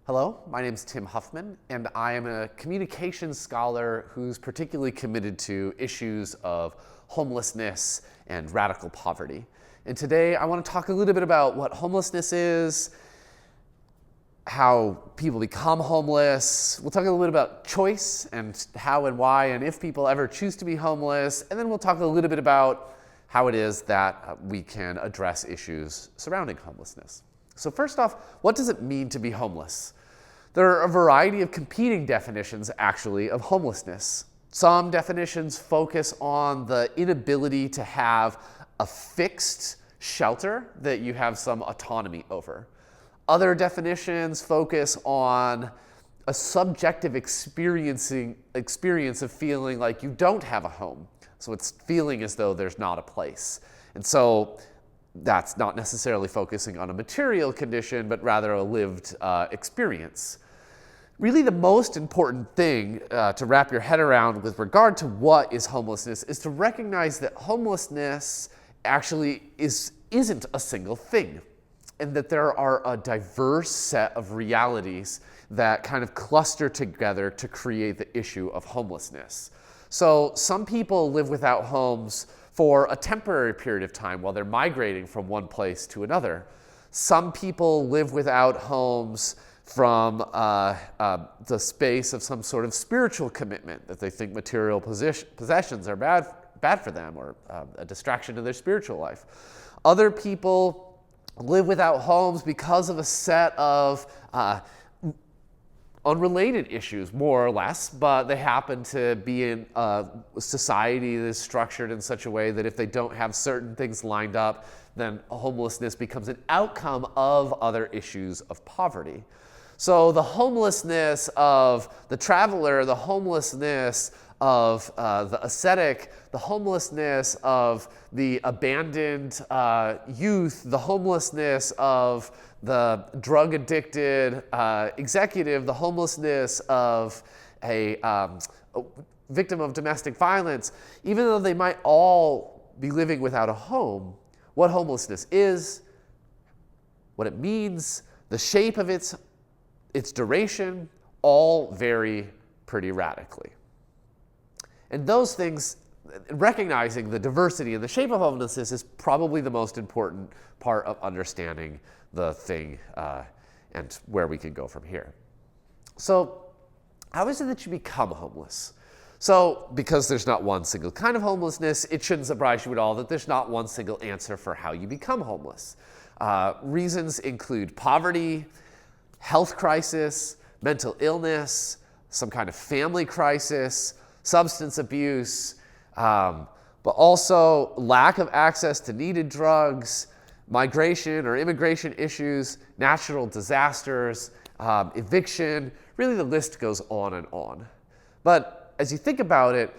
Hello, my name is Tim Huffman, and I am a communications scholar who's particularly committed to issues of homelessness and radical poverty. And today I want to talk a little bit about what homelessness is, how people become homeless. We'll talk a little bit about choice and how and why and if people ever choose to be homeless. And then we'll talk a little bit about how it is that we can address issues surrounding homelessness. So first off, what does it mean to be homeless? There are a variety of competing definitions, actually, of homelessness. Some definitions focus on the inability to have a fixed shelter that you have some autonomy over. Other definitions focus on a subjective experience of feeling like you don't have a home. So it's feeling as though there's not a place. And so that's not necessarily focusing on a material condition, but rather a lived experience. Really, the most important thing to wrap your head around with regard to what is homelessness is to recognize that homelessness actually isn't a single thing, and that there are a diverse set of realities that kind of cluster together to create the issue of homelessness. So some people live without homes for a temporary period of time while they're migrating from one place to another. Some people live without homes from the space of some sort of spiritual commitment, that they think material possessions are bad for them, or a distraction to their spiritual life. Other people live without homes because of a set of unrelated issues, more or less, but they happen to be in a society that is structured in such a way that if they don't have certain things lined up, then homelessness becomes an outcome of other issues of poverty. So the homelessness of the traveler, the homelessness of the ascetic, the homelessness of the abandoned youth, the homelessness of the drug-addicted executive, the homelessness of a victim of domestic violence, even though they might all be living without a home, what homelessness is, what it means, the shape of its duration, all vary pretty radically. And those things, recognizing the diversity and the shape of homelessness, is probably the most important part of understanding the thing and where we can go from here. So how is it that you become homeless? So because there's not one single kind of homelessness, it shouldn't surprise you at all that there's not one single answer for how you become homeless. Reasons include poverty, health crisis, mental illness, some kind of family crisis, substance abuse, but also lack of access to needed drugs, migration or immigration issues, natural disasters, eviction. Really, the list goes on and on. But as you think about it,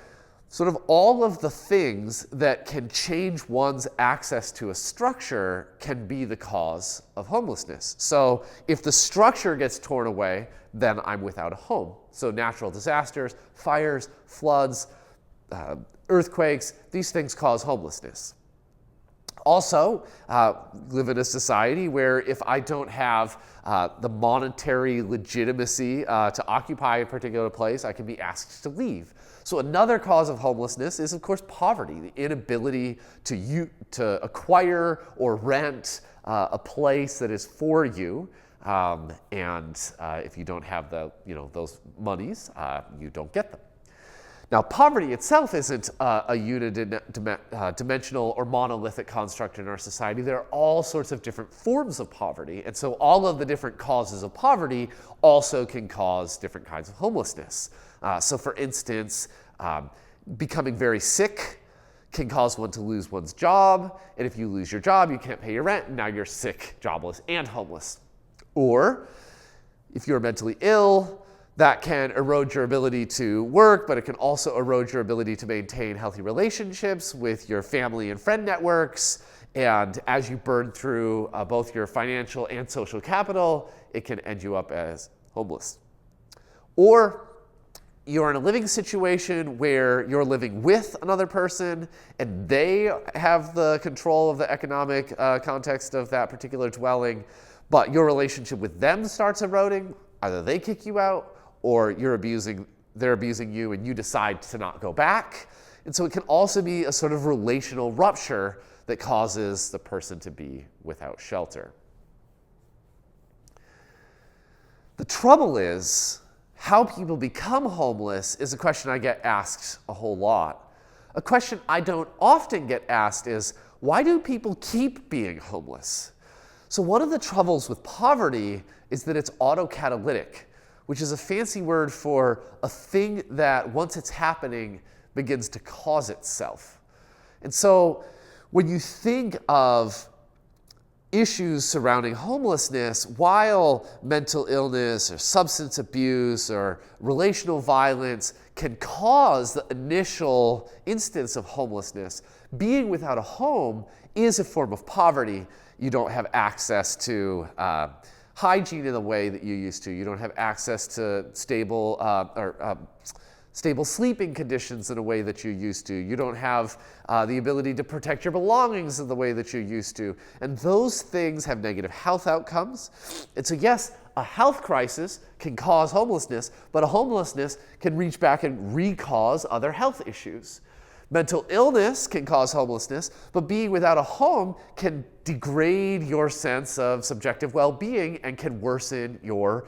sort of all of the things that can change one's access to a structure can be the cause of homelessness. So if the structure gets torn away, then I'm without a home. So natural disasters, fires, floods, earthquakes, these things cause homelessness. Also, live in a society where if I don't have the monetary legitimacy to occupy a particular place, I can be asked to leave. So another cause of homelessness is, of course, poverty, the inability to acquire or rent a place that is for you. If you don't have those monies, you don't get them. Now, poverty itself isn't a unidimensional or monolithic construct in our society. There are all sorts of different forms of poverty, and so all of the different causes of poverty also can cause different kinds of homelessness. So for instance, becoming very sick can cause one to lose one's job, and if you lose your job, you can't pay your rent, and now you're sick, jobless, and homeless. Or if you're mentally ill, that can erode your ability to work, but it can also erode your ability to maintain healthy relationships with your family and friend networks. And as you burn through both your financial and social capital, it can end you up as homeless. Or you're in a living situation where you're living with another person and they have the control of the economic context of that particular dwelling, but your relationship with them starts eroding, either they kick you out or they're abusing you and you decide to not go back. And so it can also be a sort of relational rupture that causes the person to be without shelter. The trouble is, how people become homeless is a question I get asked a whole lot. A question I don't often get asked is, why do people keep being homeless? So one of the troubles with poverty is that it's autocatalytic, which is a fancy word for a thing that once it's happening begins to cause itself. And so when you think of issues surrounding homelessness, while mental illness or substance abuse or relational violence can cause the initial instance of homelessness, being without a home is a form of poverty. You don't have access to hygiene in the way that you used to. You don't have access to stable sleeping conditions in a way that you used to. You don't have the ability to protect your belongings in the way that you used to. And those things have negative health outcomes. And so yes, a health crisis can cause homelessness, but a homelessness can reach back and re-cause other health issues. Mental illness can cause homelessness, but being without a home can degrade your sense of subjective well-being and can worsen your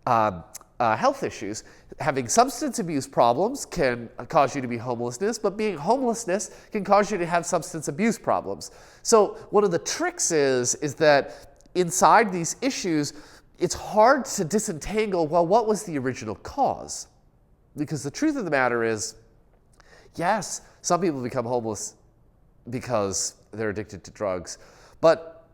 health issues. Having substance abuse problems can cause you to be homelessness, but being homelessness can cause you to have substance abuse problems. So one of the tricks is that inside these issues, it's hard to disentangle, well, what was the original cause? Because the truth of the matter is, yes, some people become homeless because they're addicted to drugs, but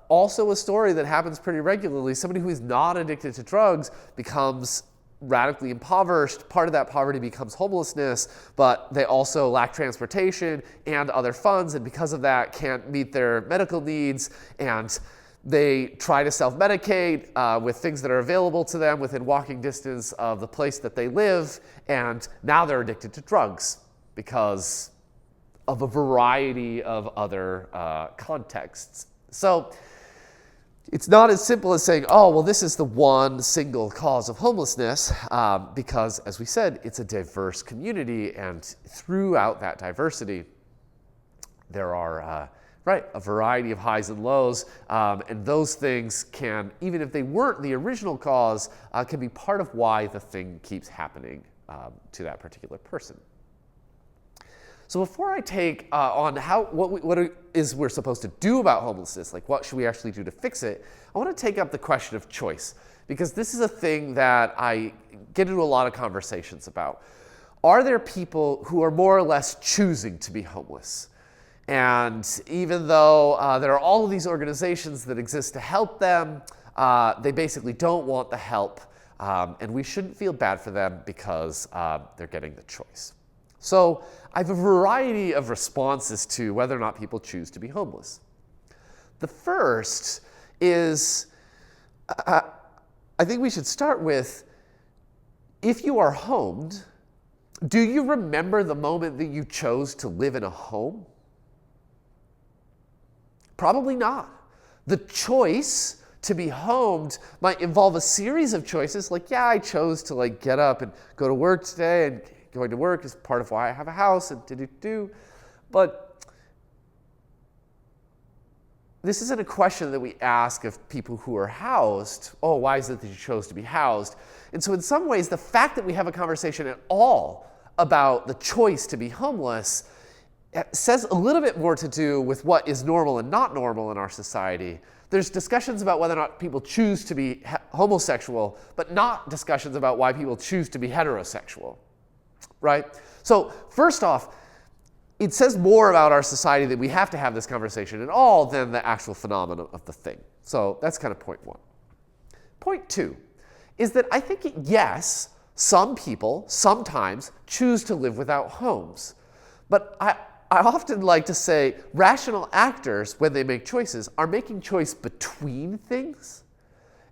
also a story that happens pretty regularly. Somebody who is not addicted to drugs becomes radically impoverished. Part of that poverty becomes homelessness, but they also lack transportation and other funds, and because of that can't meet their medical needs, and they try to self-medicate with things that are available to them within walking distance of the place that they live, and now they're addicted to drugs because of a variety of other contexts. So it's not as simple as saying, oh, well, this is the one single cause of homelessness, because, as we said, it's a diverse community, and throughout that diversity, there are a variety of highs and lows, and those things can, even if they weren't the original cause, can be part of why the thing keeps happening to that particular person. So before I take on what we're supposed to do about homelessness, like what should we actually do to fix it, I want to take up the question of choice, because this is a thing that I get into a lot of conversations about. Are there people who are more or less choosing to be homeless? And even though there are all of these organizations that exist to help them, they basically don't want the help, and we shouldn't feel bad for them because they're getting the choice. So I have a variety of responses to whether or not people choose to be homeless. The first is, I think we should start with, if you are homed, do you remember the moment that you chose to live in a home? Probably not. The choice to be homed might involve a series of choices, like, yeah, I chose to get up and go to work today, and going to work is part of why I have a house, and do. But this isn't a question that we ask of people who are housed. Oh, why is it that you chose to be housed? And so in some ways, the fact that we have a conversation at all about the choice to be homeless says a little bit more to do with what is normal and not normal in our society. There's discussions about whether or not people choose to be homosexual, but not discussions about why people choose to be heterosexual. Right? So first off, it says more about our society that we have to have this conversation at all than the actual phenomenon of the thing. So that's kind of point one. Point two is that I think, yes, some people sometimes choose to live without homes. But I often like to say rational actors, when they make choices, are making choice between things.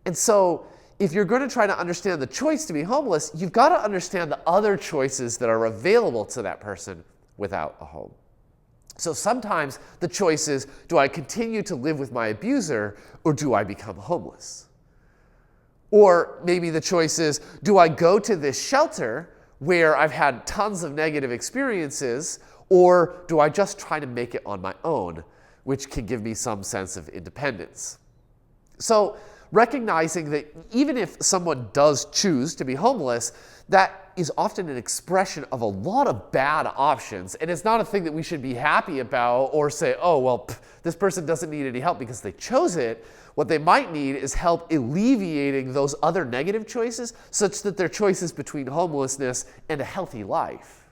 And so if you're going to try to understand the choice to be homeless, you've got to understand the other choices that are available to that person without a home. So sometimes the choice is, do I continue to live with my abuser, or do I become homeless? Or maybe the choice is, do I go to this shelter where I've had tons of negative experiences, or do I just try to make it on my own, which can give me some sense of independence? So recognizing that even if someone does choose to be homeless, that is often an expression of a lot of bad options, and it's not a thing that we should be happy about or say, oh, well, this person doesn't need any help because they chose it. What they might need is help alleviating those other negative choices such that their choice is between homelessness and a healthy life.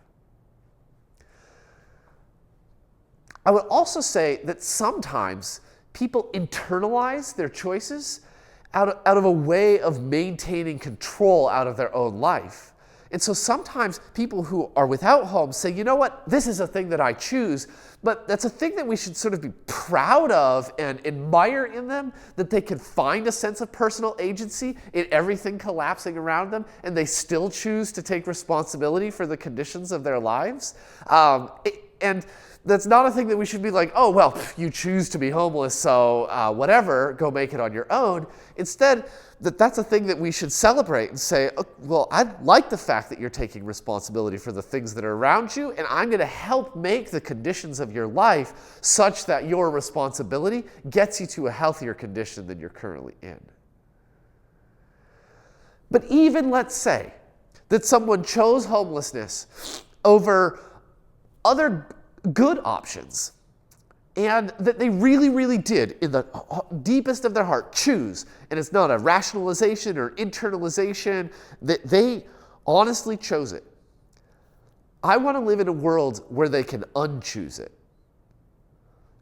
I would also say that sometimes people internalize their choices out of a way of maintaining control out of their own life. And so sometimes people who are without homes say, you know what, this is a thing that I choose, but that's a thing that we should sort of be proud of and admire in them, that they can find a sense of personal agency in everything collapsing around them, and they still choose to take responsibility for the conditions of their lives. And that's not a thing that we should be like, oh, well, you choose to be homeless, so whatever, go make it on your own. Instead, that's a thing that we should celebrate and say, oh, well, I like the fact that you're taking responsibility for the things that are around you, and I'm going to help make the conditions of your life such that your responsibility gets you to a healthier condition than you're currently in. But even let's say that someone chose homelessness over other good options, and that they really, really did, in the deepest of their heart, choose, and it's not a rationalization or internalization, that they honestly chose it. I want to live in a world where they can unchoose it.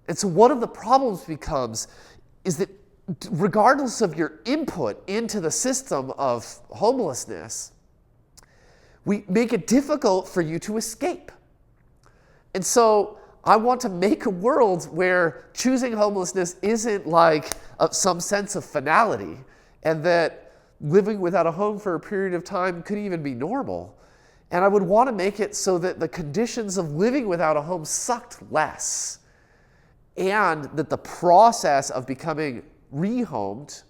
And so one of the problems becomes is that regardless of your input into the system of homelessness, we make it difficult for you to escape. And so I want to make a world where choosing homelessness isn't like some sense of finality, and that living without a home for a period of time could even be normal. And I would want to make it so that the conditions of living without a home sucked less, and that the process of becoming rehomed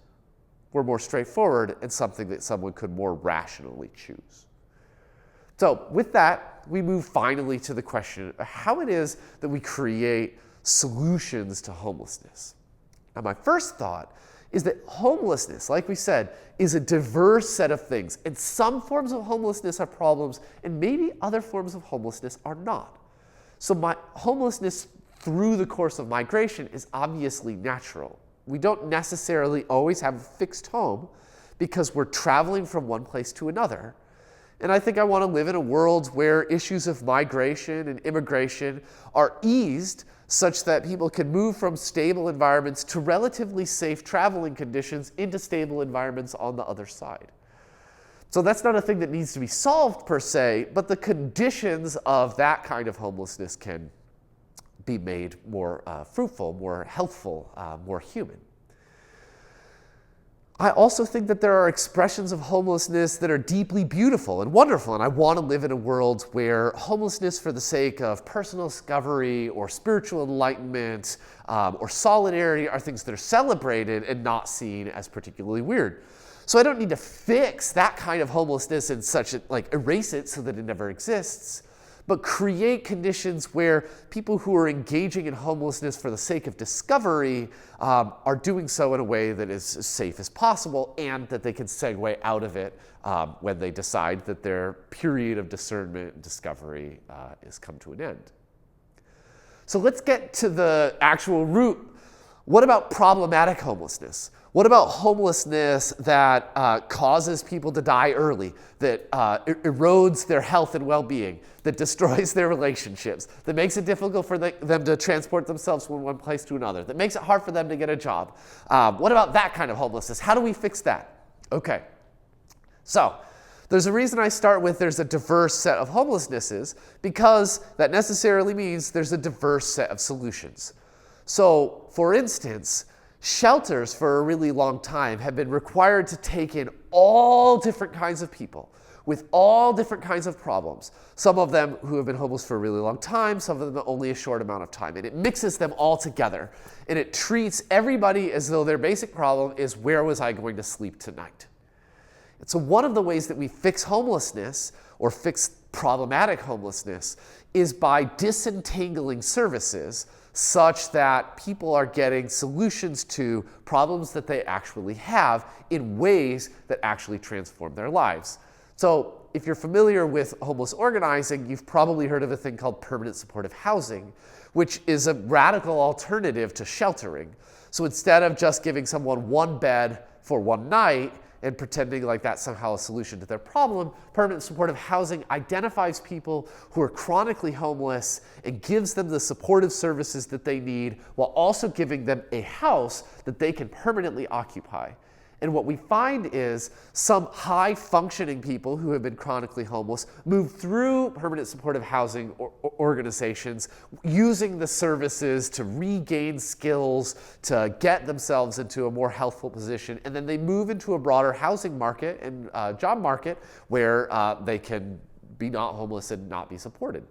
were more straightforward and something that someone could more rationally choose. So with that, we move finally to the question of how it is that we create solutions to homelessness. Now, my first thought is that homelessness, like we said, is a diverse set of things. And some forms of homelessness are problems, and maybe other forms of homelessness are not. So homelessness through the course of migration is obviously natural. We don't necessarily always have a fixed home because we're traveling from one place to another. And I think I want to live in a world where issues of migration and immigration are eased such that people can move from stable environments to relatively safe traveling conditions into stable environments on the other side. So that's not a thing that needs to be solved per se, but the conditions of that kind of homelessness can be made more fruitful, more healthful, more human. I also think that there are expressions of homelessness that are deeply beautiful and wonderful, and I want to live in a world where homelessness for the sake of personal discovery or spiritual enlightenment or solidarity are things that are celebrated and not seen as particularly weird. So I don't need to fix that kind of homelessness and erase it so that it never exists, but create conditions where people who are engaging in homelessness for the sake of discovery are doing so in a way that is as safe as possible, and that they can segue out of it when they decide that their period of discernment and discovery is come to an end. So let's get to the actual root. What about problematic homelessness? What about homelessness that causes people to die early, that erodes their health and well-being, that destroys their relationships, that makes it difficult for them to transport themselves from one place to another, that makes it hard for them to get a job? What about that kind of homelessness? How do we fix that? Okay, so there's a reason I start with there's a diverse set of homelessnesses, because that necessarily means there's a diverse set of solutions. So, for instance, shelters for a really long time have been required to take in all different kinds of people with all different kinds of problems. Some of them who have been homeless for a really long time, some of them only a short amount of time. And it mixes them all together. And it treats everybody as though their basic problem is, where was I going to sleep tonight? So one of the ways that we fix homelessness or fix problematic homelessness is by disentangling services such that people are getting solutions to problems that they actually have in ways that actually transform their lives. So if you're familiar with homeless organizing, you've probably heard of a thing called permanent supportive housing, which is a radical alternative to sheltering. So instead of just giving someone one bed for one night and pretending like that's somehow a solution to their problem, permanent supportive housing identifies people who are chronically homeless and gives them the supportive services that they need while also giving them a house that they can permanently occupy. And what we find is some high-functioning people who have been chronically homeless move through permanent supportive housing organizations using the services to regain skills, to get themselves into a more healthful position, and then they move into a broader housing market and job market where they can be not homeless and not be supported.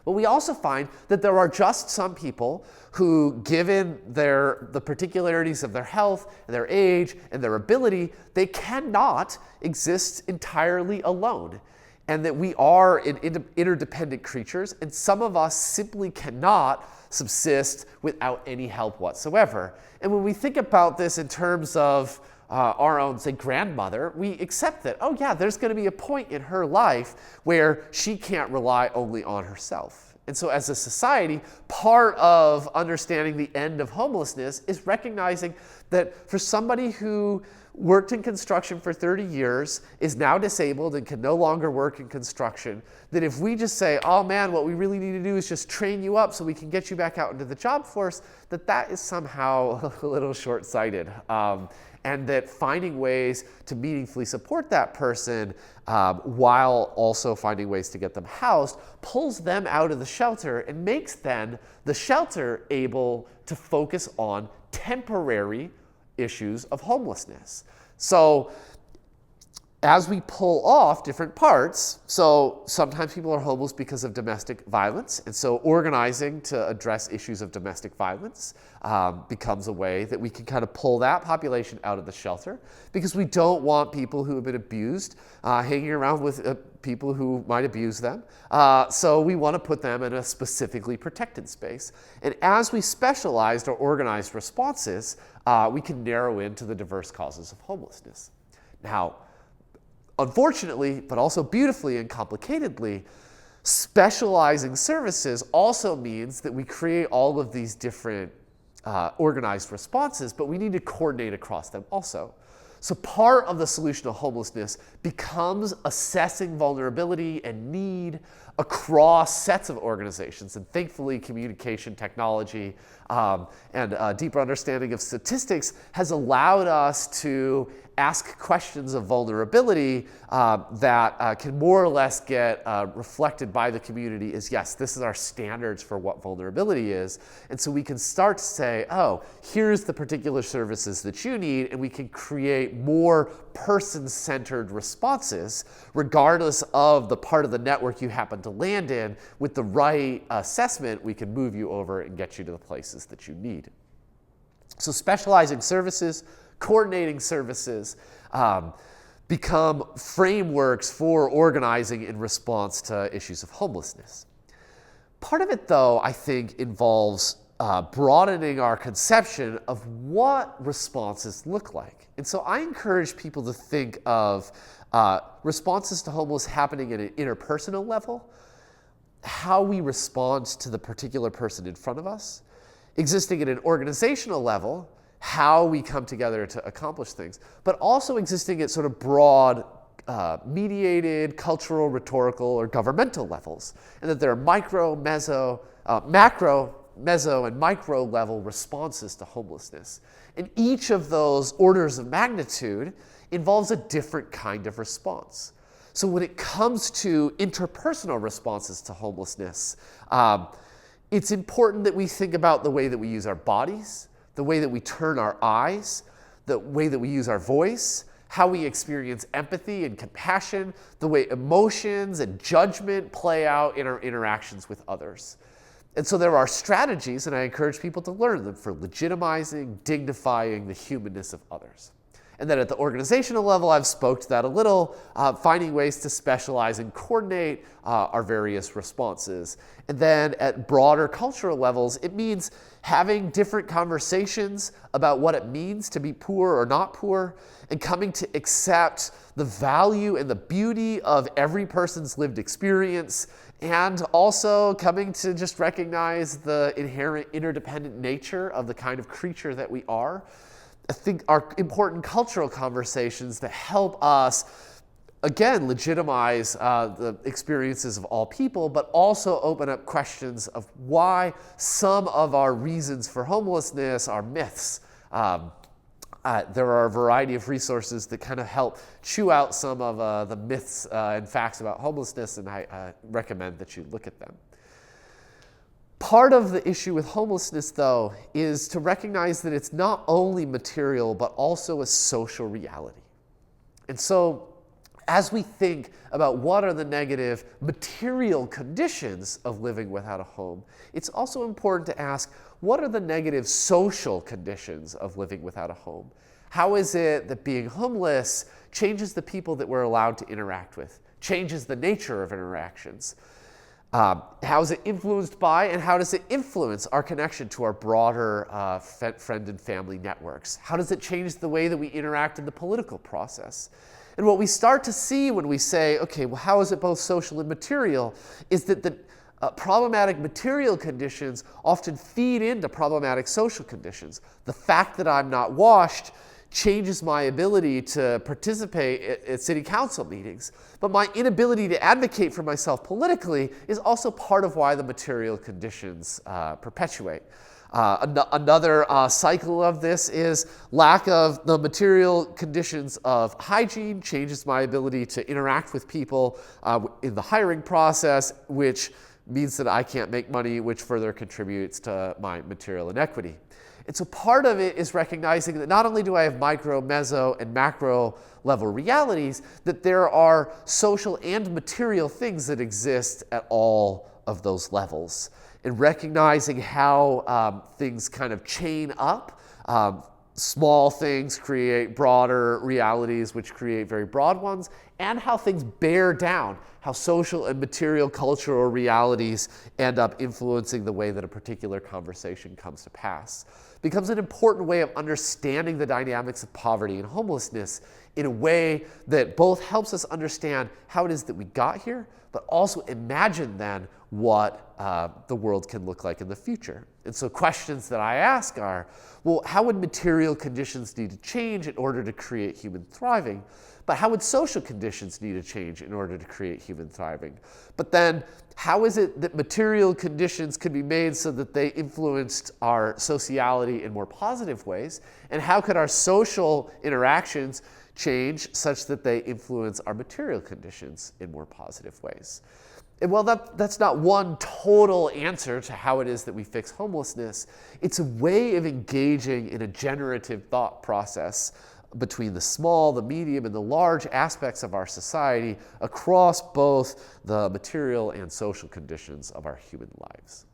But we also find that there are just some people who, given the particularities of their health, and their age, and their ability, they cannot exist entirely alone. And that we are interdependent creatures, and some of us simply cannot subsist without any help whatsoever. And when we think about this in terms of our own, say, grandmother, we accept that, oh yeah, there's going to be a point in her life where she can't rely only on herself. And so as a society, part of understanding the end of homelessness is recognizing that for somebody who worked in construction for 30 years, is now disabled and can no longer work in construction, that if we just say, oh man, what we really need to do is just train you up so we can get you back out into the job force, that is somehow a little short-sighted. And that finding ways to meaningfully support that person while also finding ways to get them housed pulls them out of the shelter and makes then the shelter able to focus on temporary issues of homelessness. So as we pull off different parts, so sometimes people are homeless because of domestic violence, and so organizing to address issues of domestic violence becomes a way that we can kind of pull that population out of the shelter, because we don't want people who have been abused hanging around with people who might abuse them. So we want to put them in a specifically protected space. And as we specialized or organized responses, we can narrow into the diverse causes of homelessness. Now, unfortunately, but also beautifully and complicatedly, specializing services also means that we create all of these different organized responses, but we need to coordinate across them also. So part of the solution to homelessness becomes assessing vulnerability and need across sets of organizations. And thankfully, communication technology and a deeper understanding of statistics has allowed us to ask questions of vulnerability that can more or less get reflected by the community as, yes, this is our standards for what vulnerability is. And so we can start to say, oh, here's the particular services that you need, and we can create more person-centered responses regardless of the part of the network you happen to land in. With the right assessment, we can move you over and get you to the places that you need. So specializing services, coordinating services become frameworks for organizing in response to issues of homelessness. Part of it, though, I think involves broadening our conception of what responses look like. And so I encourage people to think of responses to homelessness happening at an interpersonal level, how we respond to the particular person in front of us, existing at an organizational level, how we come together to accomplish things, but also existing at sort of broad, mediated, cultural, rhetorical, or governmental levels, and that there are macro, meso, and micro level responses to homelessness. And each of those orders of magnitude involves a different kind of response. So when it comes to interpersonal responses to homelessness, it's important that we think about the way that we use our bodies, the way that we turn our eyes, the way that we use our voice, how we experience empathy and compassion, the way emotions and judgment play out in our interactions with others. And so there are strategies, and I encourage people to learn them, for legitimizing, dignifying the humanness of others. And then at the organizational level, I've spoke to that a little, finding ways to specialize and coordinate our various responses. And then at broader cultural levels, it means having different conversations about what it means to be poor or not poor, and coming to accept the value and the beauty of every person's lived experience, and also coming to just recognize the inherent interdependent nature of the kind of creature that we are. I think are important cultural conversations that help us, again, legitimize the experiences of all people, but also open up questions of why some of our reasons for homelessness are myths. There are a variety of resources that kind of help chew out some of the myths and facts about homelessness, and I recommend that you look at them. Part of the issue with homelessness, though, is to recognize that it's not only material, but also a social reality. And so, as we think about what are the negative material conditions of living without a home, it's also important to ask, what are the negative social conditions of living without a home? How is it that being homeless changes the people that we're allowed to interact with, changes the nature of interactions? How is it influenced by, and how does it influence our connection to our broader friend and family networks? How does it change the way that we interact in the political process? And what we start to see when we say, okay, well, how is it both social and material, is that the problematic material conditions often feed into problematic social conditions. The fact that I'm not washed changes my ability to participate at city council meetings, but my inability to advocate for myself politically is also part of why the material conditions perpetuate. Another cycle of this is lack of the material conditions of hygiene changes my ability to interact with people in the hiring process, which means that I can't make money, which further contributes to my material inequity. And so part of it is recognizing that not only do I have micro, meso, and macro level realities, that there are social and material things that exist at all of those levels. And recognizing how things kind of chain up. Small things create broader realities, which create very broad ones, and how things bear down, how social and material cultural realities end up influencing the way that a particular conversation comes to pass. Becomes an important way of understanding the dynamics of poverty and homelessness in a way that both helps us understand how it is that we got here, but also imagine then what the world can look like in the future. And so questions that I ask are, well, how would material conditions need to change in order to create human thriving? But how would social conditions need to change in order to create human thriving? But then how is it that material conditions can be made so that they influenced our sociality in more positive ways? And how could our social interactions change such that they influence our material conditions in more positive ways? And while that's not one total answer to how it is that we fix homelessness, it's a way of engaging in a generative thought process between the small, the medium, and the large aspects of our society across both the material and social conditions of our human lives.